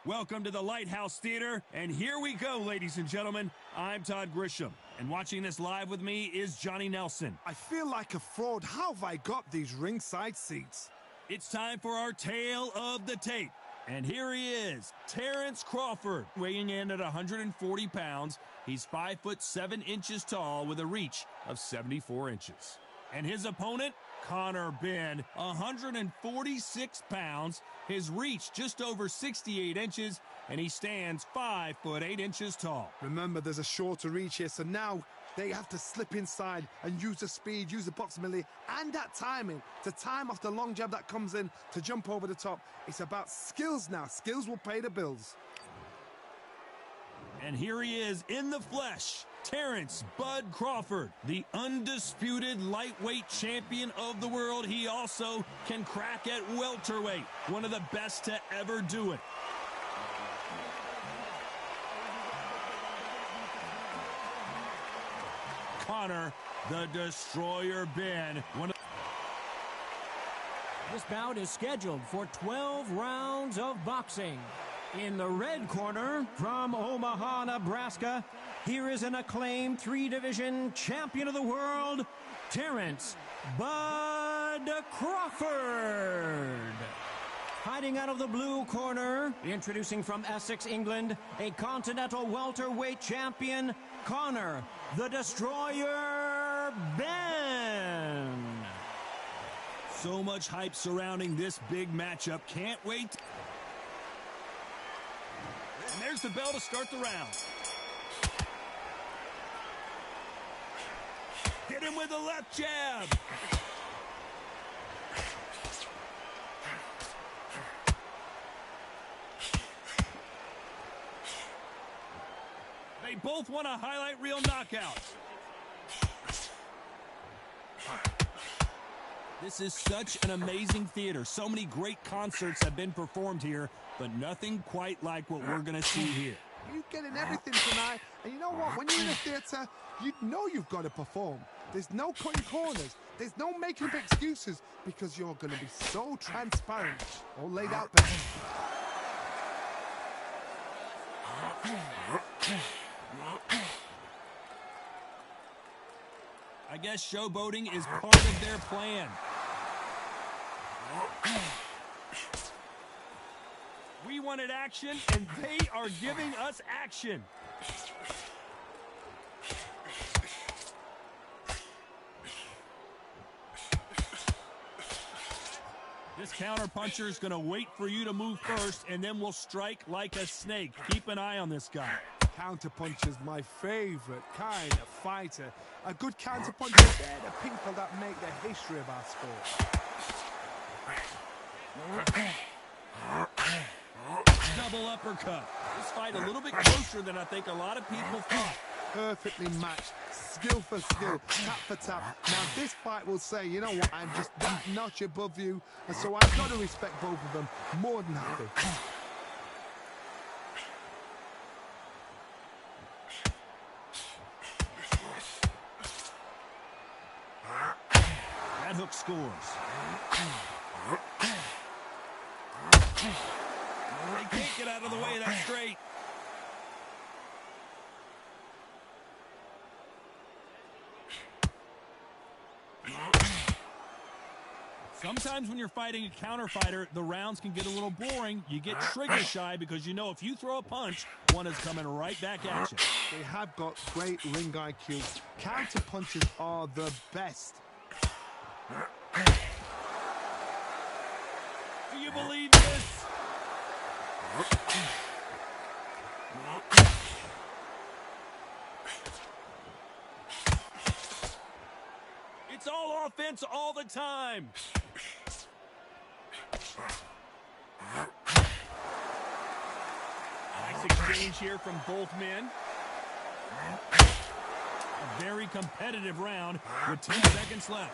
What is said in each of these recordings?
Welcome to the Lighthouse Theater, and here we go, ladies and gentlemen. I'm Todd Grisham, and watching this live with me is Johnny Nelson. I feel like a fraud. How have I got these ringside seats? It's time for our tale of the tape. And here he is, Terrence Crawford, weighing in at 140 pounds. He's 5 foot 7 inches tall with a reach of 74 inches. And his opponent, Conor Benn, 146 pounds, his reach just over 68 inches, and he stands 5 foot 8 inches tall. Remember, there's a shorter reach here, so now they have to slip inside and use the speed, use the proximity, and that timing to time off the long jab that comes in to jump over the top. It's about skills now. Skills will pay the bills. And here he is in the flesh, Terrence Bud Crawford, the undisputed lightweight champion of the world. He also can crack at welterweight, one of the best to ever do it. Conor the Destroyer Benn. This bout is scheduled for 12 rounds of boxing. In the red corner, from Omaha, Nebraska, here is an acclaimed 3-division champion of the world, Terrence Bud Crawford. Fighting out of the blue corner, introducing from Essex, England, a continental welterweight champion, Conor the Destroyer Benn. So much hype surrounding this big matchup. Can't wait. And there's the bell to start the round. Hit him with a left jab. They both want a highlight reel knockout. This is such an amazing theater. So many great concerts have been performed here, but nothing quite like what we're going to see here. You're getting everything tonight, and you know what? When you're in a theater, you know you've got to perform. There's no cutting corners. There's no making up excuses, because you're going to be so transparent, all laid out there. I guess showboating is part of their plan. We wanted action, and they are giving us action. This counterpuncher is going to wait for you to move first, and then will strike like a snake. Keep an eye on this guy. Counterpuncher's my favorite kind of fighter. A good counterpuncher, they're the people that make the history of our sport. Double uppercut. This fight a little bit closer than I think a lot of people thought. Perfectly matched, skill for skill, tap for tap. Now this fight will say, you know what, I'm just that notch above you, and so I've got to respect both of them more than happy. That hook scores. They can't get out of the way of that straight. Sometimes when you're fighting a counter fighter, the rounds can get a little boring. You get trigger shy because you know if you throw a punch, one is coming right back at you. They have got great ring IQ. Counter punches are the best. Do you believe this? It's all offense all the time. Nice exchange here from both men. A very competitive round with 10 seconds left.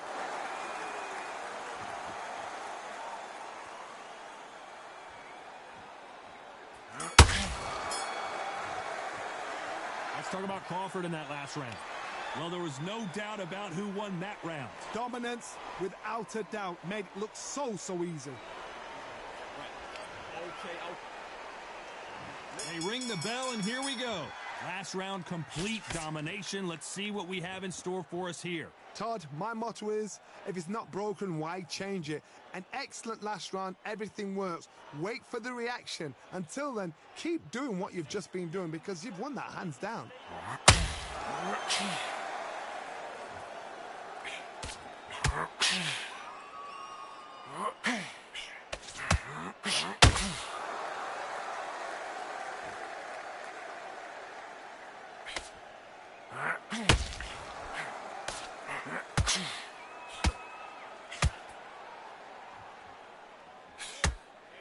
Let's talk about Crawford in that last round. Well, there was no doubt about who won that round. Dominance, without a doubt, made it look so easy. Okay. They ring the bell, and here we go. Last round, complete domination. Let's see what we have in store for us here. Todd, my motto is, if it's not broken, why change it? An excellent last round, everything works. Wait for the reaction. Until then, keep doing what you've just been doing because you've won that hands down.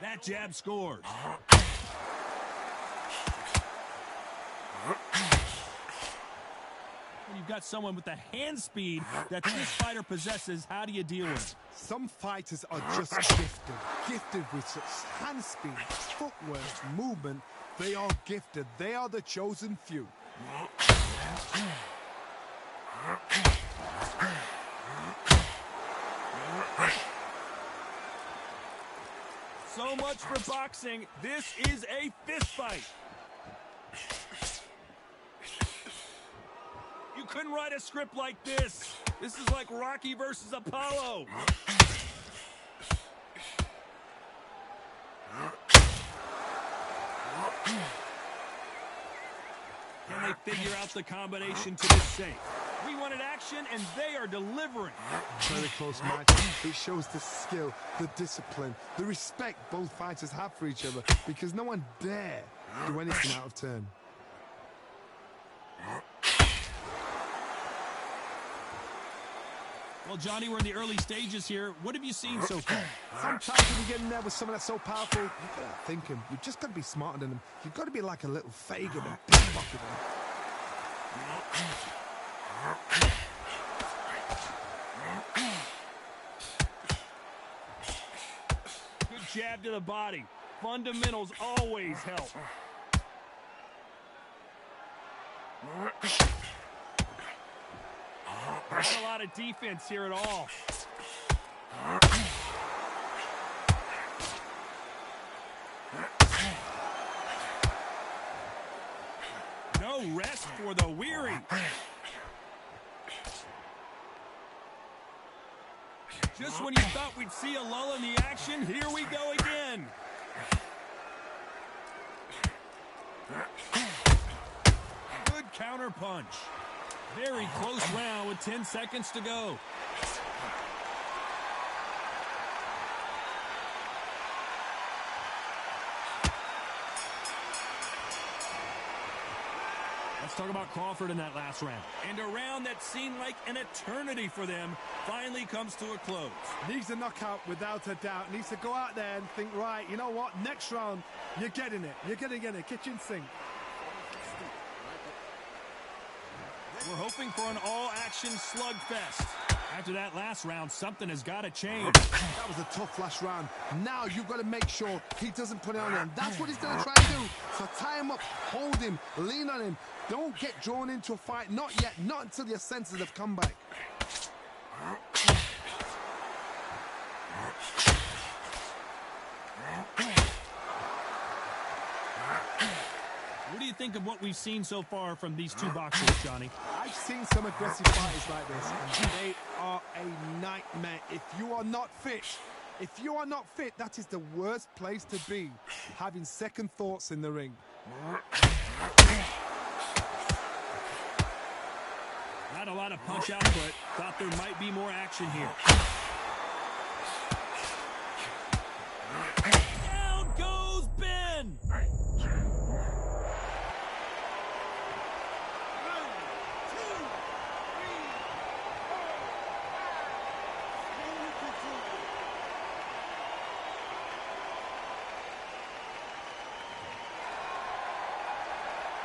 That jab scores. When you've got someone with the hand speed that this fighter possesses, how do you deal with it? Some fighters are just gifted with such hand speed, footwork, movement. They are gifted. They are the chosen few. So much for boxing. This is a fist fight. You couldn't write a script like this. This is like Rocky versus Apollo. Can they figure out the combination to this safe? We wanted action, and they are delivering. Very close match. It shows the skill, the discipline, the respect both fighters have for each other because no one dare do anything out of turn. Well, Johnny, we're in the early stages here. What have you seen so far? Sometimes when you get in there with someone that's so powerful, you've got to think him. You've just got to be smarter than him. You've got to be like a little Fagin and pickpocket him. Good jab to the body. Fundamentals always help. Not a lot of defense here at all. No rest for the weary. Just when you thought we'd see a lull in the action, here we go again. Good counter punch. Very close round with 10 seconds to go. Let's talk about Crawford in that last round. And a round that seemed like an eternity for them finally comes to a close. Needs a knockout without a doubt. Needs to go out there and think, right, you know what? Next round, you're getting it. You're going to get it. Kitchen sink. We're hoping for an all-action slugfest. After that last round, something has got to change. That was a tough last round. Now you've got to make sure he doesn't put it on him. That's what he's going to try and do. So tie him up, hold him, lean on him. Don't get drawn into a fight. Not yet. Not until your senses have come back. What do you think of what we've seen so far from these two boxers, Johnny? I've seen some aggressive fighters like this, and they are a nightmare. If you are not fit, that is the worst place to be, having second thoughts in the ring. Not a lot of punch output. Thought there might be more action here. Down goes Ben!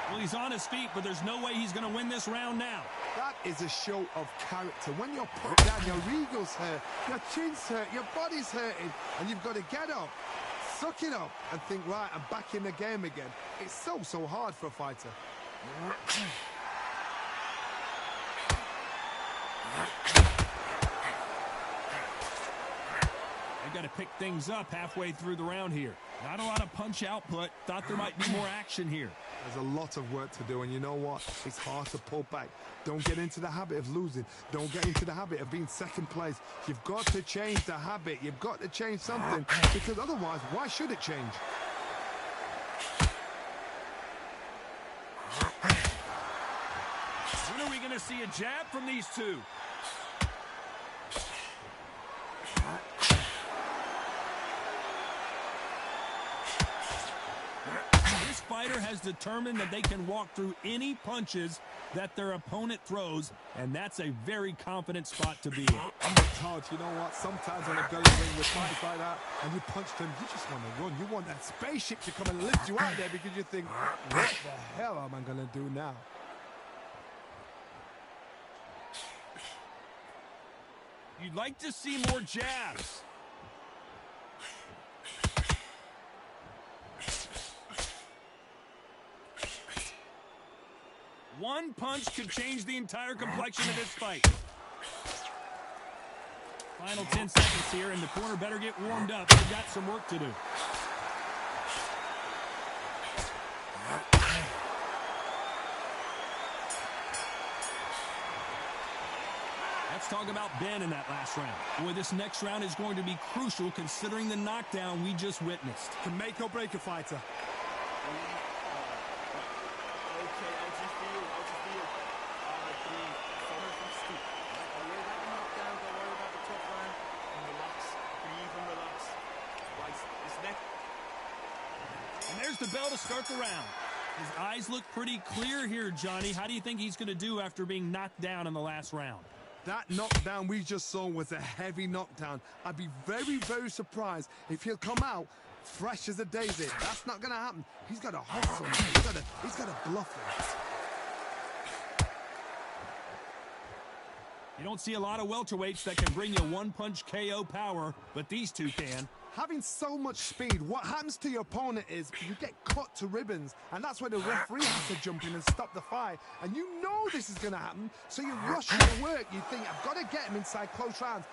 Well, he's on his feet, but there's no way he's going to win this round now. That is a show of character. When you're put down, your ego's hurt, your chin's hurt, your body's hurting, and you've got to get up, suck it up, and think, right, I'm back in the game again. It's so hard for a fighter. They've got to pick things up halfway through the round here. Not a lot of punch output. Thought there might be more action here. There's a lot of work to do, and you know what? It's hard to pull back. Don't get into the habit of losing. Don't get into the habit of being second place. You've got to change the habit. You've got to change something, because otherwise, why should it change? When are we going to see a jab from these two? This fighter has determined that they can walk through any punches that their opponent throws, and that's a very confident spot to be in. Todd, you know what? Sometimes on a belly ring with fights like that, and you punch them, you just want to run. You want that spaceship to come and lift you out there, because you think, what the hell am I going to do now? You'd like to see more jabs. One punch could change the entire complexion of this fight. Final 10 seconds here, and the corner better get warmed up. They've got some work to do. Let's talk about Ben in that last round. Boy, this next round is going to be crucial considering the knockdown we just witnessed. Can make or break a fighter. And there's the bell to start the round. His eyes look pretty clear here, Johnny. How do you think he's going to do after being knocked down in the last round? That knockdown we just saw was a heavy knockdown. I'd be very, very surprised if he'll come out fresh as a daisy. That's not going to happen. He's got to hustle. He's got to bluff it. You don't see a lot of welterweights that can bring you one-punch KO power, but these two can. Having so much speed, what happens to your opponent is you get cut to ribbons, and that's where the referee has to jump in and stop the fight. And you know this is going to happen, so you rush your work. You think, I've got to get him inside close rounds.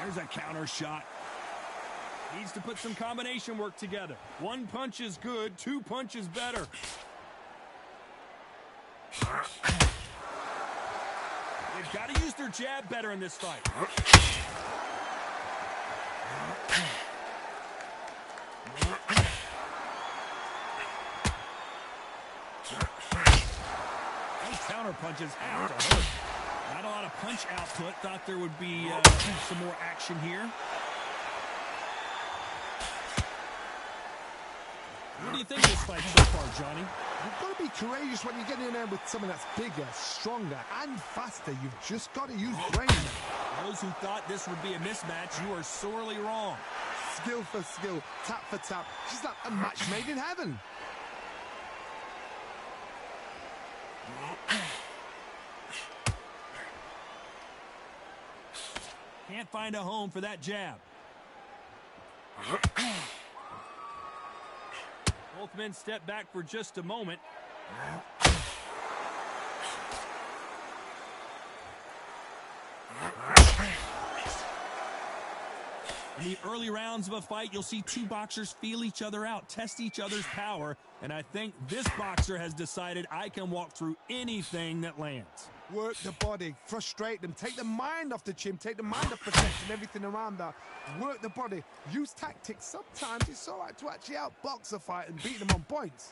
There's a counter shot. Needs to put some combination work together. One punch is good, two punches better. They've got to use their jab better in this fight. Those counter punches have to hurt. Not a lot of punch output. Thought there would be some more action here. What do you think of this fight so far, Johnny? You've got to be courageous when you get in there with someone that's bigger, stronger, and faster. You've just got to use brain. Those who thought this would be a mismatch, you are sorely wrong. Skill for skill, tap for tap. She's like a match made in heaven. Can't find a home for that jab. Both men step back for just a moment. In the early rounds of a fight, you'll see two boxers feel each other out, test each other's power, and I think this boxer has decided I can walk through anything that lands. Work the body, frustrate them, take the mind off the chin, take the mind off protection, everything around that. Work the body, use tactics. Sometimes it's all right to actually outbox a fight and beat them on points.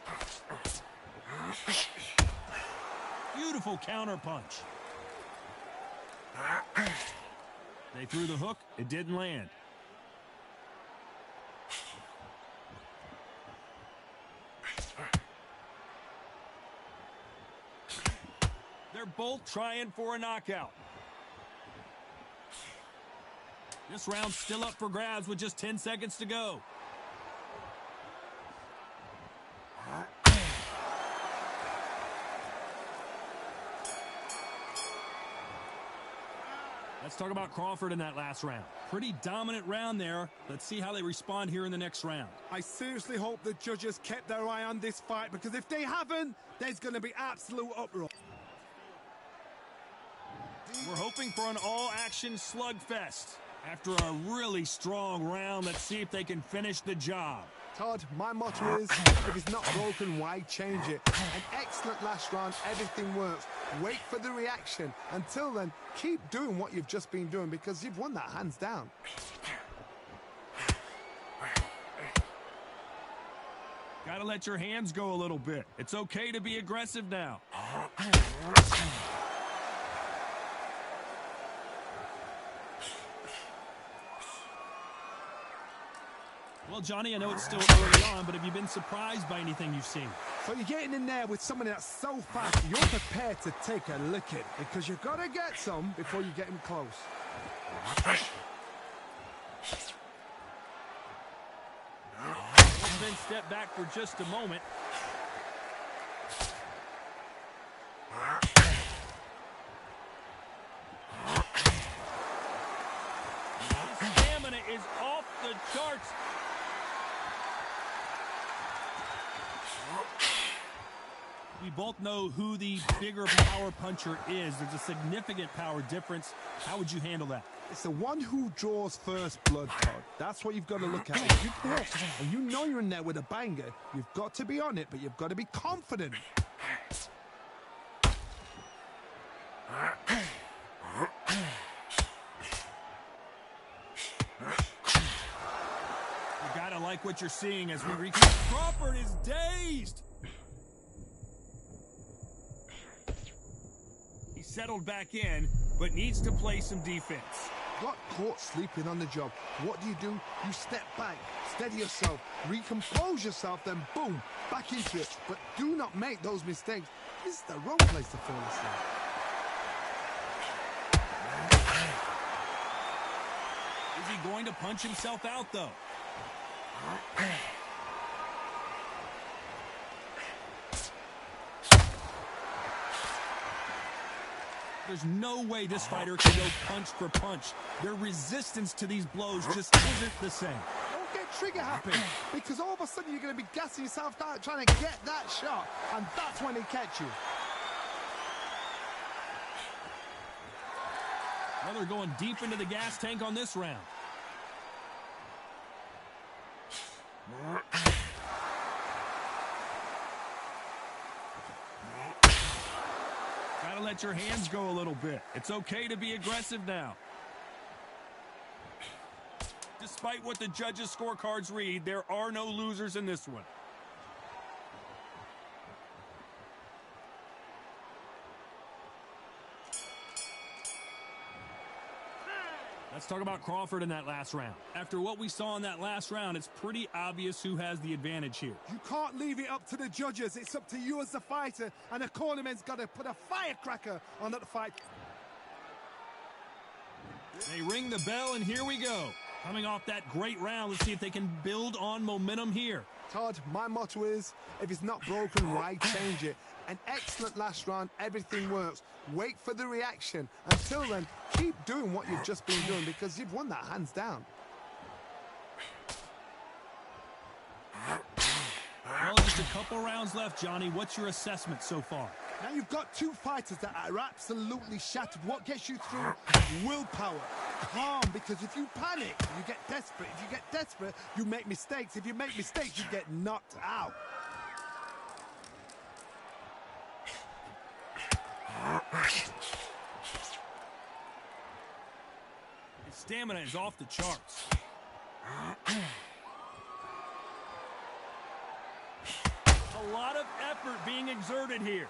Beautiful counter punch. They threw the hook, it didn't land. They're both trying for a knockout. This round's still up for grabs with just 10 seconds to go. Let's talk about Crawford in that last round. Pretty dominant round there. Let's see how they respond here in the next round. I seriously hope the judges kept their eye on this fight, because if they haven't, there's going to be absolute uproar. We're hoping for an all-action slugfest. After a really strong round, let's see if they can finish the job. Todd, my motto is, if it's not broken, why change it? An excellent last round, everything works. Wait for the reaction. Until then, keep doing what you've just been doing, because you've won that hands down. Gotta let your hands go a little bit. It's okay to be aggressive now. Well, Johnny, I know it's still early on, but have you been surprised by anything you've seen? So you're getting in there with someone that's so fast, you're prepared to take a licking, because you've got to get some before you get him close. Then step back for just a moment. His stamina is off the charts. We both know who the bigger power puncher is. There's a significant power difference. How would you handle that? It's the one who draws first blood, Todd. That's what you've got to look at. If you hit, and you know you're in there with a banger, you've got to be on it, but you've got to be confident. You gotta like what you're seeing as we recap. Crawford is dazed. He settled back in, but needs to play some defense. Got caught sleeping on the job. What do? You step back, steady yourself, recompose yourself, then boom, back into it. But do not make those mistakes. This is the wrong place to fall asleep. Is he going to punch himself out, though? There's no way this fighter can go punch for punch. Their resistance to these blows just isn't the same. Don't get trigger happy, because all of a sudden you're going to be gassing yourself out trying to get that shot, and that's when they catch you. Well, they're going deep into the gas tank on this round. Gotta let your hands go a little bit. It's okay to be aggressive now. Despite what the judges' scorecards read, there are no losers in this one. Let's talk about Crawford in that last round. After what we saw in that last round, it's pretty obvious who has the advantage here. You can't leave it up to the judges. It's up to you as the fighter, and the cornerman's got to put a firecracker on that fight. They ring the bell, and here we go. Coming off that great round, let's see if they can build on momentum here. Todd, my motto is, if it's not broken, why change it? An excellent last round, everything works. Wait for the reaction. Until then, keep doing what you've just been doing, because you've won that hands down. Well, just a couple rounds left, Johnny. What's your assessment so far? Now you've got two fighters that are absolutely shattered. What gets you through? Willpower. Calm, because if you panic, you get desperate. If you get desperate, you make mistakes. If you make mistakes, you get knocked out. His stamina is off the charts. A lot of effort being exerted here.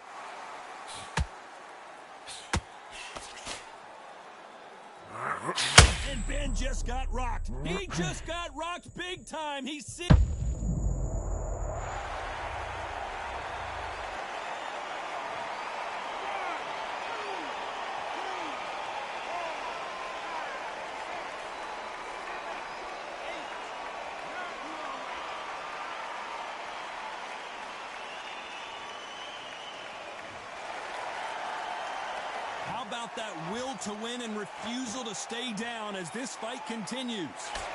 And Ben just got rocked. He just got rocked big time. He's sick. How about that will to win and refusal to stay down as this fight continues?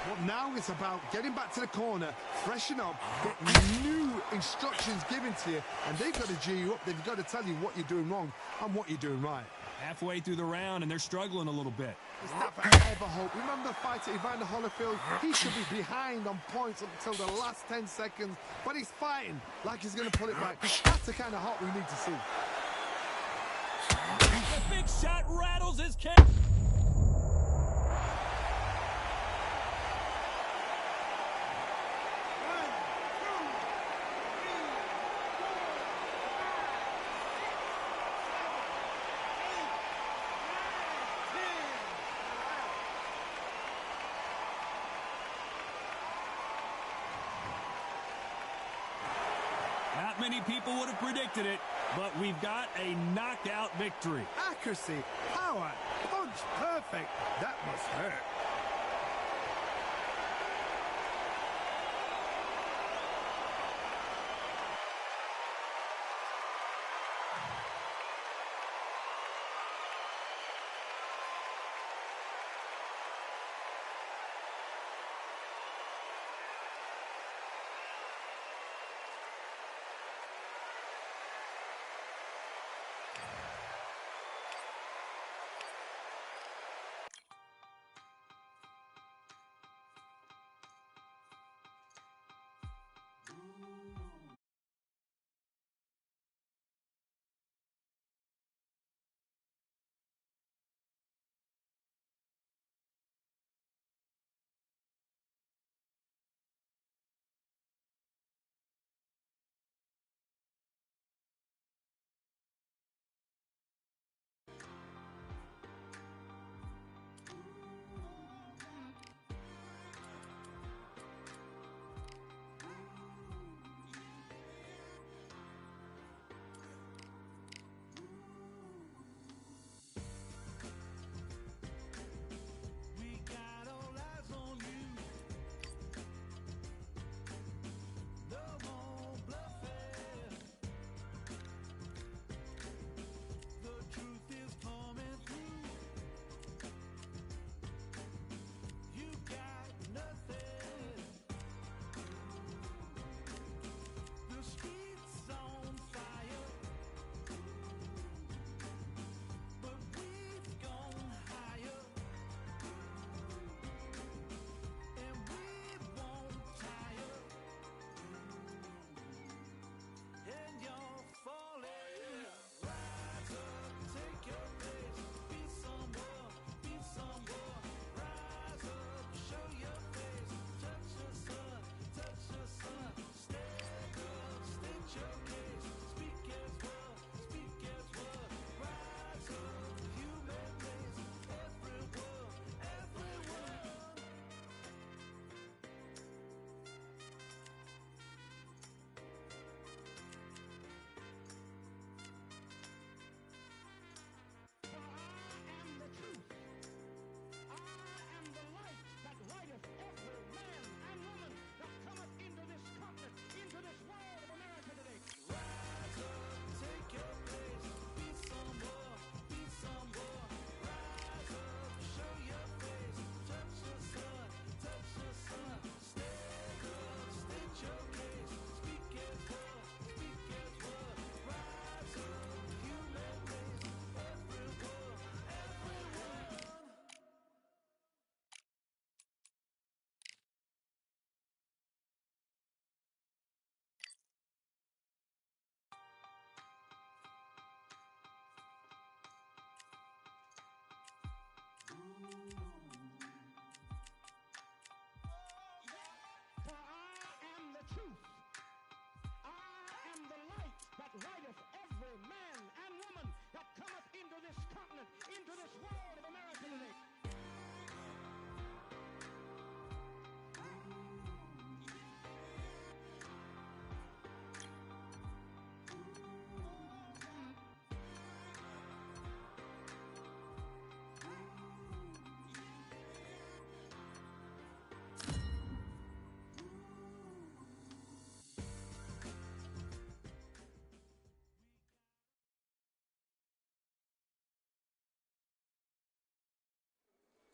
Well, now it's about getting back to the corner, freshen up, get new instructions given to you, and they've got to G you up. They've got to tell you what you're doing wrong and what you're doing right. Halfway through the round, and they're struggling a little bit. It's never ever hope. Remember the fight at Evander Holyfield? He should be behind on points until the last 10 seconds, but he's fighting like he's going to pull it back. That's the kind of hope we need to see. The big shot rattles his cage. Not many people would have predicted it, but we've got a knockout victory. Accuracy, power, punch, perfect. That must hurt.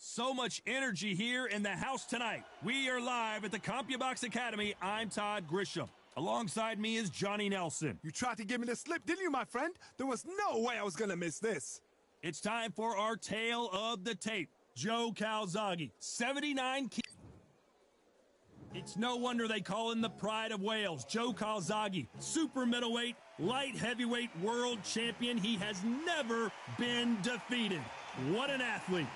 So much energy here in the house tonight. We are live at the CompuBox Academy. I'm Todd Grisham. Alongside me is Johnny Nelson. You tried to give me the slip, didn't you, my friend? There was no way I was going to miss this. It's time for our tale of the tape. Joe Calzaghe, 79 kilos. It's no wonder they call him the pride of Wales. Joe Calzaghe, super middleweight, light heavyweight world champion. He has never been defeated. What an athlete.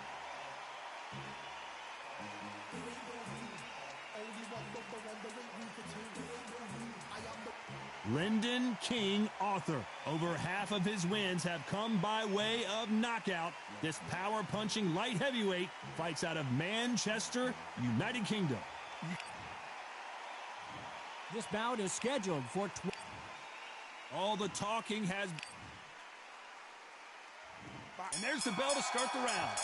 Lyndon King Arthur. Over half of his wins have come by way of knockout. This power-punching light heavyweight fights out of Manchester, United Kingdom. This bout is scheduled for All the talking has... And there's the bell to start the round.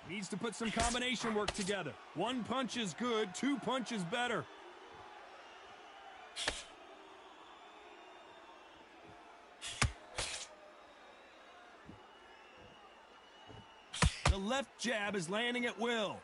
Needs to put some combination work together. One punch is good, two punches better. The left jab is landing at will.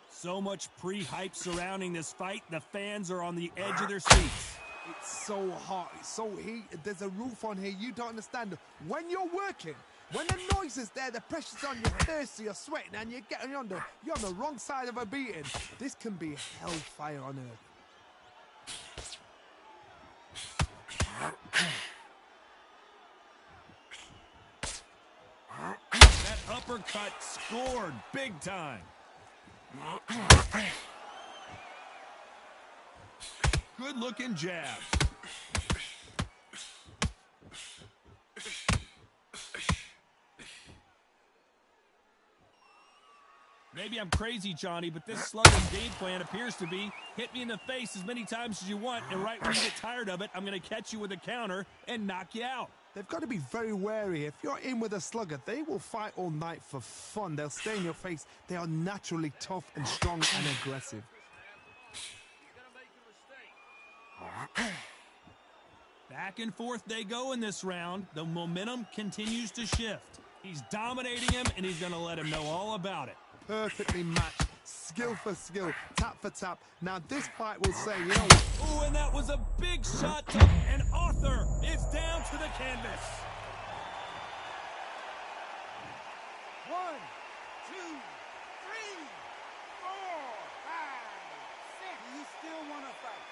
So much pre-hype surrounding this fight, the fans are on the edge of their seats. It's so hot, it's so heated, there's a roof on here, you don't understand. When you're working, when the noise is there, the pressure's on, you're thirsty, you're sweating, and you're on the wrong side of a beating. This can be hellfire on earth. That uppercut scored big time. Good-looking jab. Maybe I'm crazy, Johnny, but this slugger's game plan appears to be hit me in the face as many times as you want, and right when you get tired of it, I'm going to catch you with a counter and knock you out. They've got to be very wary. If you're in with a slugger, they will fight all night for fun. They'll stay in your face. They are naturally tough and strong and aggressive. Back and forth they go in this round. The momentum continues to shift. He's dominating him, and he's going to let him know all about it. Perfectly matched, skill for skill, tap for tap. Now this fight will say, you know... Ooh, and that was a big shot, and Arthur is down to the canvas. 1, 2, 3, 4, 5, 6. You still want to fight?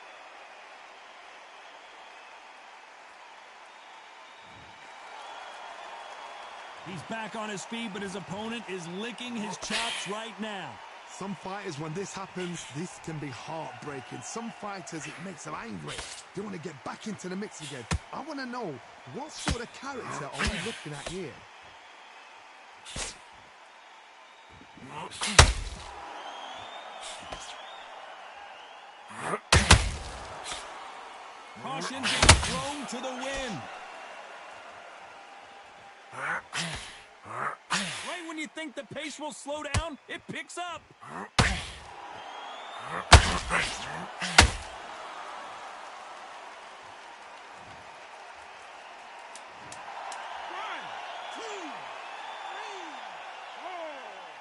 He's back on his feet, but his opponent is licking his chops right now. Some fighters, when this happens, this can be heartbreaking. Some fighters, it makes them angry. They want to get back into the mix again. I want to know, what sort of character are we looking at here? Caution being thrown to the wind. Right when you think the pace will slow down, it picks up. 1, 2, 3, 4,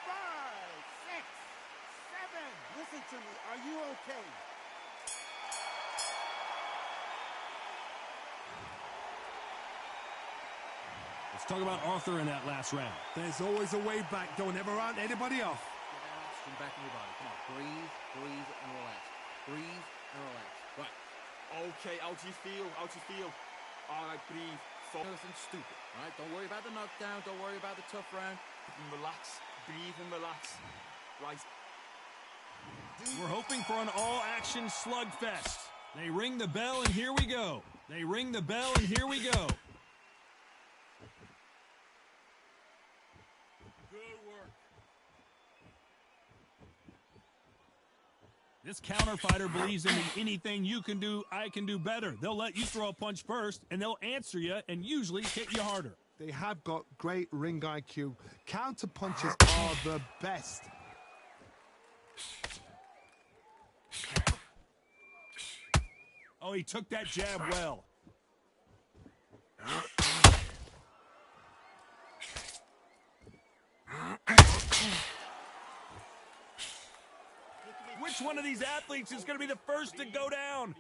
5, 6, 7. Listen to me. Are you okay? Let's talk about Arthur in that last round. There's always a way back. Don't ever round anybody off. Get that oxygen back in your body. Come on, breathe, breathe, and relax. Breathe and relax. Right. Okay, how do you feel? How do you feel? All right, breathe. Nothing stupid. All right. Don't worry about the knockdown. Don't worry about the tough round. Relax. Breathe and relax. Right. We're hoping for an all-action slugfest. They ring the bell, and here we go. They ring the bell, and here we go. This counter fighter believes in anything you can do, I can do better. They'll let you throw a punch first, and they'll answer you and usually hit you harder. They have got great ring IQ. Counter punches are the best. Oh, he took that jab well. Which one of these athletes is going to be the first to go down?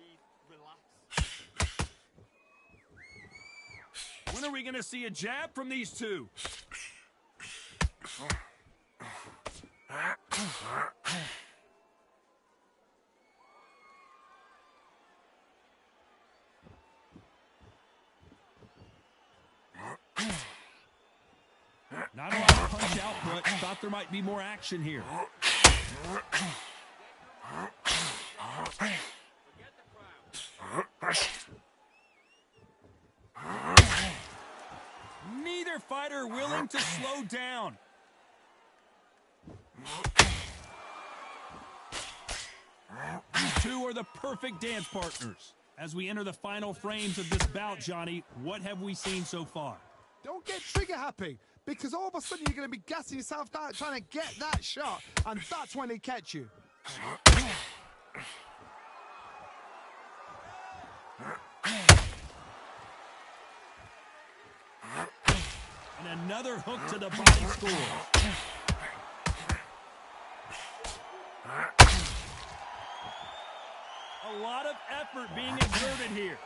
When are we going to see a jab from these two? Not a lot of punch output. Thought there might be more action here. Neither fighter willing to slow down. These two are the perfect dance partners. As we enter the final frames of this bout, Johnny, what have we seen so far? Don't get trigger happy, because all of a sudden you're going to be gassing yourself out trying to get that shot, and that's when they catch you. And another hook to the body score. A lot of effort being exerted here.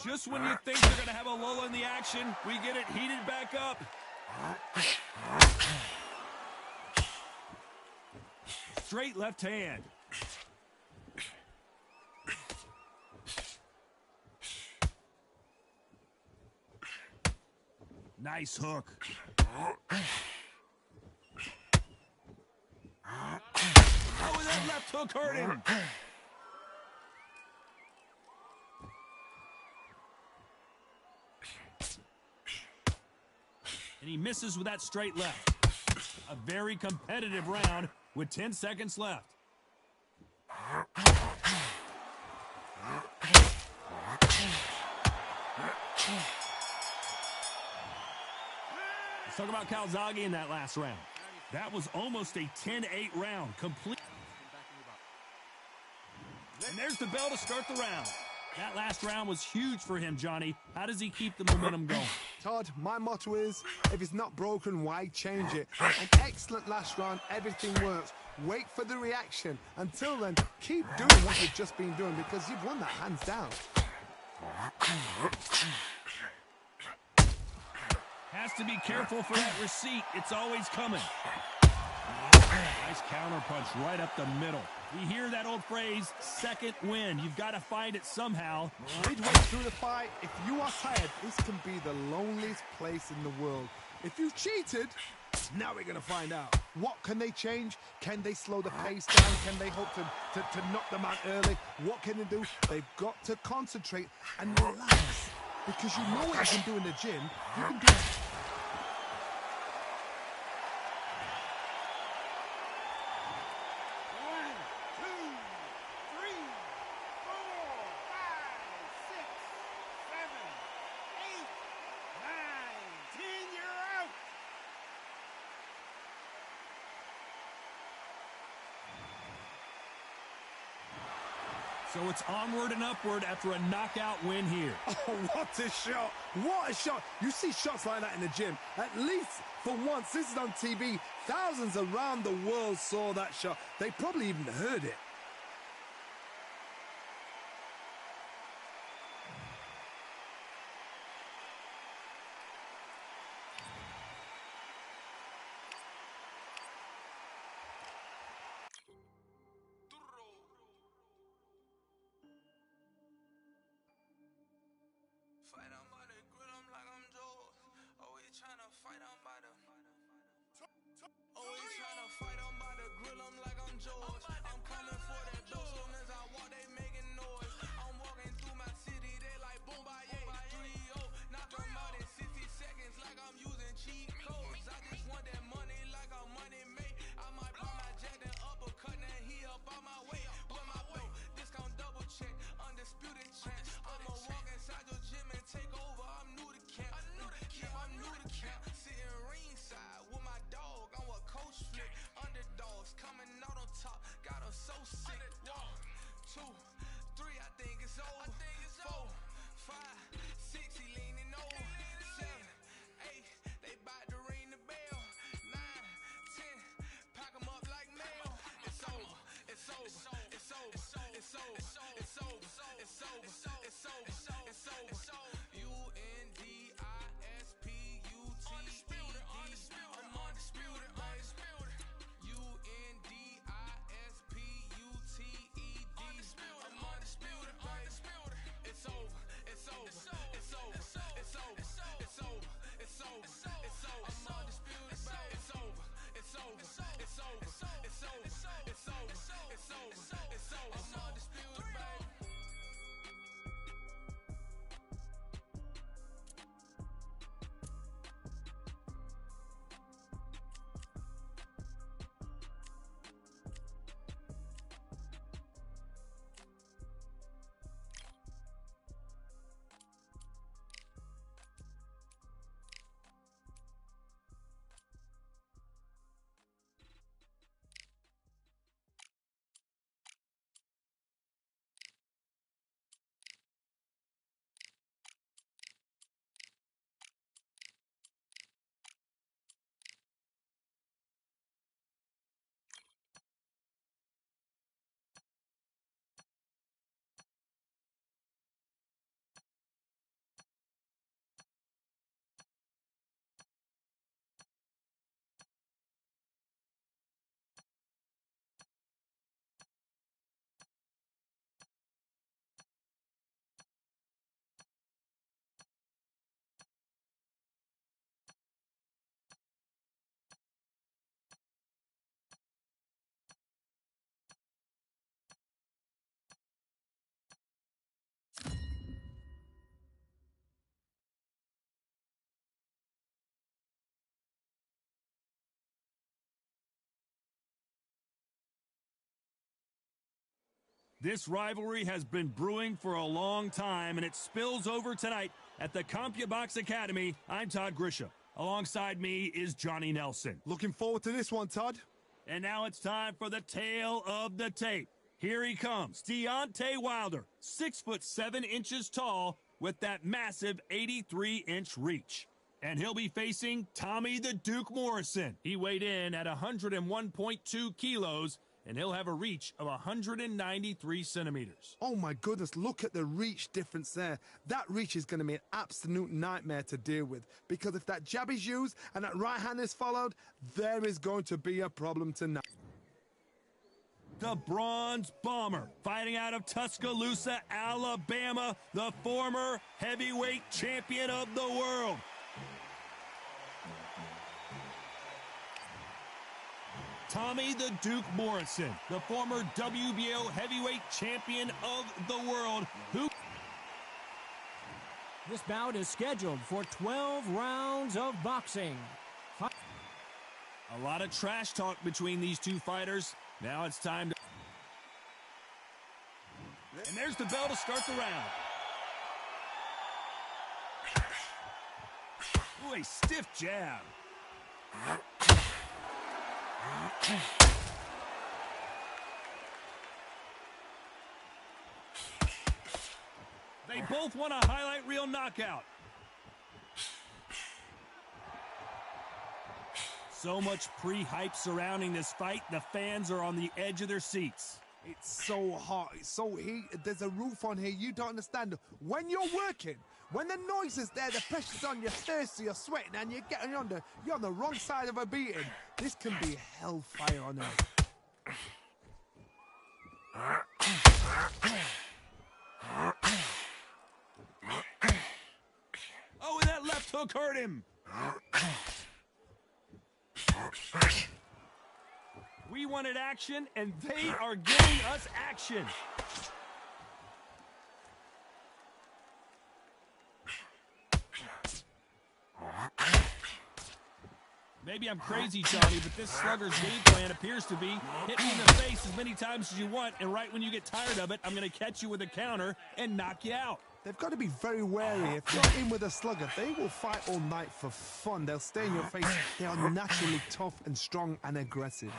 Just when you think they're going to have a lull in the action, we get it heated back up. Straight left hand. Nice hook. Oh, that left hook hurt him. And he misses with that straight left. A very competitive round with 10 seconds left. Let's talk about Calzaghe in that last round. That was almost a 10-8 round. Complete. And there's the bell to start the round. That last round was huge for him, Johnny. How does he keep the momentum going? Todd, my motto is, if it's not broken, why change it? An excellent last round, everything works. Wait for the reaction. Until then, keep doing what you've just been doing, because you've won that hands down. Has to be careful for that receipt. It's always coming. Nice counter punch right up the middle. We hear that old phrase, second wind. You've got to find it somehow. Midway through the fight, if you are tired, this can be the loneliest place in the world. If you've cheated, now we're going to find out. What can they change? Can they slow the pace down? Can they hope to knock them out early? What can they do? They've got to concentrate and relax. Because you know what you can do in the gym. You can do it. So it's onward and upward after a knockout win here. Oh, what a shot. What a shot. You see shots like that in the gym. At least for once, this is on TV. Thousands around the world saw that shot. They probably even heard it. Always tryna fight, I'm about to grill 'em like I'm George. I'm coming This rivalry has been brewing for a long time, and it spills over tonight at the CompuBox Academy. I'm Todd Grisham. Alongside me is Johnny Nelson. Looking forward to this one, Todd. And now it's time for the tale of the tape. Here he comes, Deontay Wilder, 6'7" tall with that massive 83-inch reach. And he'll be facing Tommy the Duke Morrison. He weighed in at 101.2 kilos, and he'll have a reach of 193 centimeters. Oh my goodness, look at the reach difference there. That reach is going to be an absolute nightmare to deal with, because if that jab is used and that right hand is followed, there is going to be a problem tonight. The Bronze Bomber, fighting out of Tuscaloosa, Alabama, the former heavyweight champion of the world. Tommy the Duke Morrison, the former WBO heavyweight champion of the world, who... This bout is scheduled for 12 rounds of boxing. A lot of trash talk between these two fighters. Now it's time to... And there's the bell to start the round. Ooh, a stiff jab. They both want a highlight reel knockout. So much pre-hype surrounding this fight, the fans are on the edge of their seats. It's so hot, it's so heated, there's a roof on here, you don't understand. When you're working, when the noise is there, the pressure's on, you're thirsty, you're sweating, and you're on the wrong side of a beating. This can be hellfire on earth. Oh, and that left hook hurt him. We wanted action, and they are giving us action. Maybe I'm crazy, Johnny, but this slugger's game plan appears to be hit me in the face as many times as you want, and right when you get tired of it, I'm going to catch you with a counter and knock you out. They've got to be very wary. If you're in with a slugger, they will fight all night for fun. They'll stay in your face. They are naturally tough and strong and aggressive.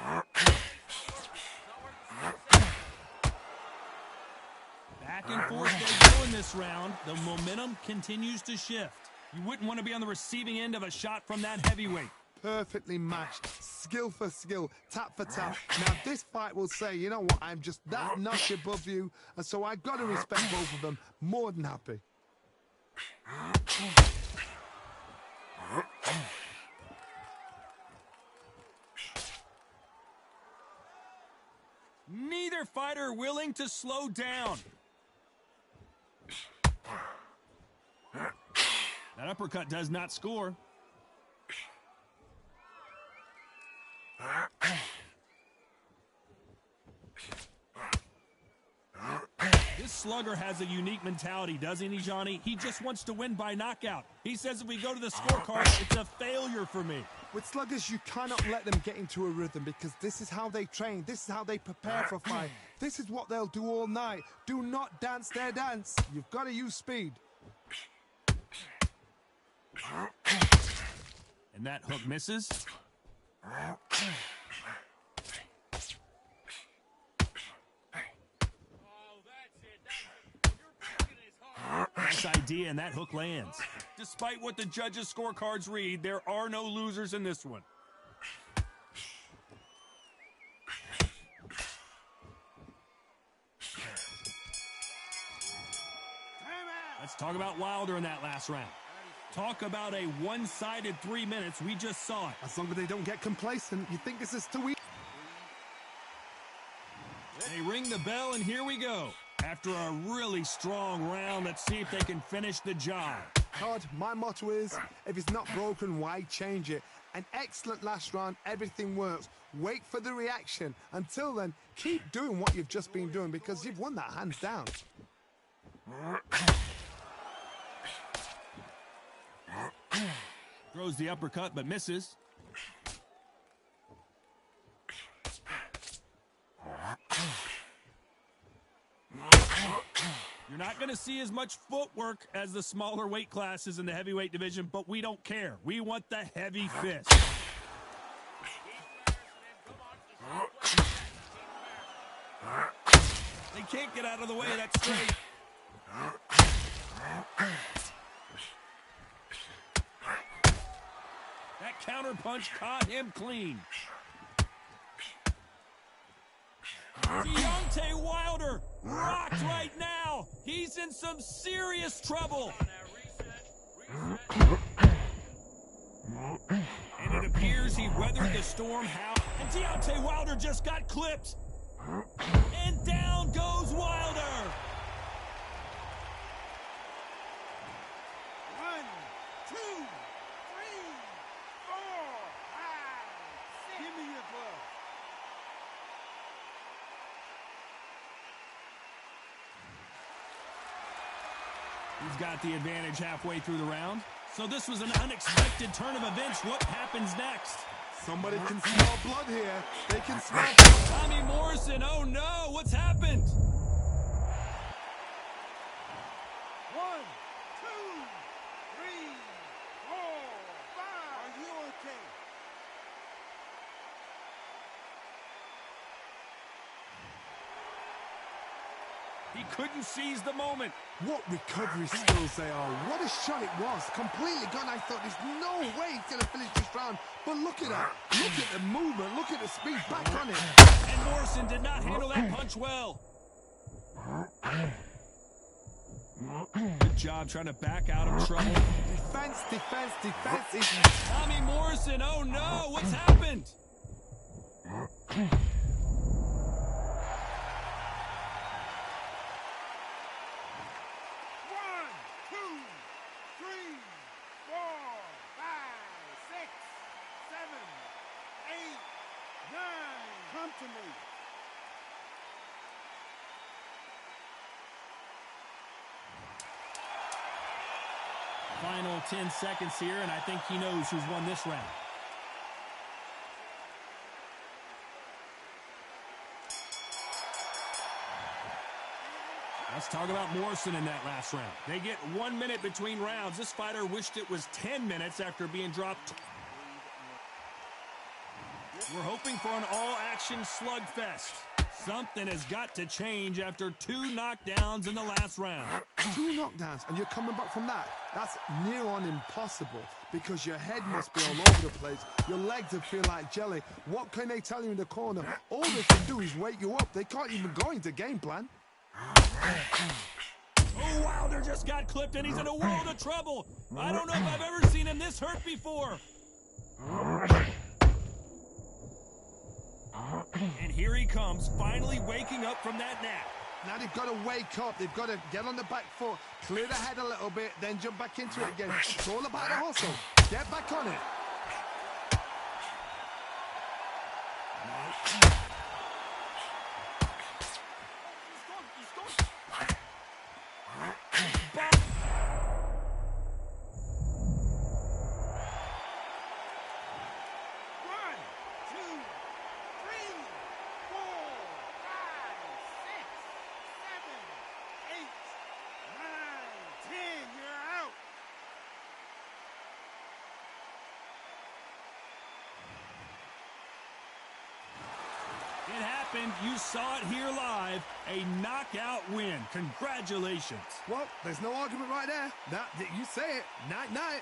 Back and forth they go in this round. The momentum continues to shift. You wouldn't want to be on the receiving end of a shot from that heavyweight. Perfectly matched, skill for skill, tap for tap. Now this fight will say, you know what, I'm just that notch above you, and so I got to respect both of them. More than happy. Neither fighter willing to slow down. That uppercut does not score. This slugger has a unique mentality, doesn't he, Johnny? He just wants to win by knockout. He says if we go to the scorecard, it's a failure for me. With sluggers, you cannot let them get into a rhythm, because this is how they train. This is how they prepare for a fight. This is what they'll do all night. Do not dance their dance. You've got to use speed. And that hook misses. Nice idea, and that hook lands. Despite what the judges' scorecards read, there are no losers in this one. Let's talk about Wilder in that last round. Talk about a one-sided 3 minutes. We just saw it. As long as they don't get complacent, you think this is too easy. They ring the bell, and here we go. After a really strong round, let's see if they can finish the job. Todd, my motto is, if it's not broken, why change it? An excellent last round, everything works. Wait for the reaction. Until then, keep doing what you've just been doing, because you've won that hands down. Throws the uppercut, but misses. You're not going to see as much footwork as the smaller weight classes in the heavyweight division, but we don't care. We want the heavy fist. They can't get out of the way of that straight. That counter punch caught him clean. Deontay Wilder rocked right now. He's in some serious trouble. And it appears he weathered the storm. How? And Deontay Wilder just got clipped. And down goes Wilder. 1, 2, 3, 4, 5, 6. Give me your glove. He's got the advantage halfway through the round. So this was an unexpected turn of events. What happens next? Somebody can smell blood here. They can smell Tommy Morrison, oh no, what's happened? 1, 2, 3, 4, 5. Are you okay? He couldn't seize the moment. What recovery skills they are. What a shot it was. Completely gone. I thought there's no way he's going to finish this round. But look at that. Look at the movement. Look at the speed. Back on it. And Morrison did not handle that punch well. Good job trying to back out of trouble. Defense, defense, defense. Tommy Morrison, oh no, what's happened? 9. Come to me. Final 10 seconds here, and I think he knows who's won this round. Let's talk about Morrison in that last round. They get 1 minute between rounds. This fighter wished it was 10 minutes after being dropped. We're hoping for an all-action slugfest. Something has got to change after 2 knockdowns in the last round. 2 knockdowns, and you're coming back from that. That's near on impossible because your head must be all over the place. Your legs will feel like jelly. What can they tell you in the corner? All they can do is wake you up. They can't even go into game plan. Oh, Wilder just got clipped, and he's in a world of trouble. I don't know if I've ever seen him this hurt before. And here he comes, finally waking up from that nap. Now they've got to wake up. They've got to get on the back foot, clear the head a little bit, then jump back into it again. It's all about the hustle. Get back on it. It happened. You saw it here live. A knockout win. Congratulations. Well, there's no argument right there. You say it. Night, night.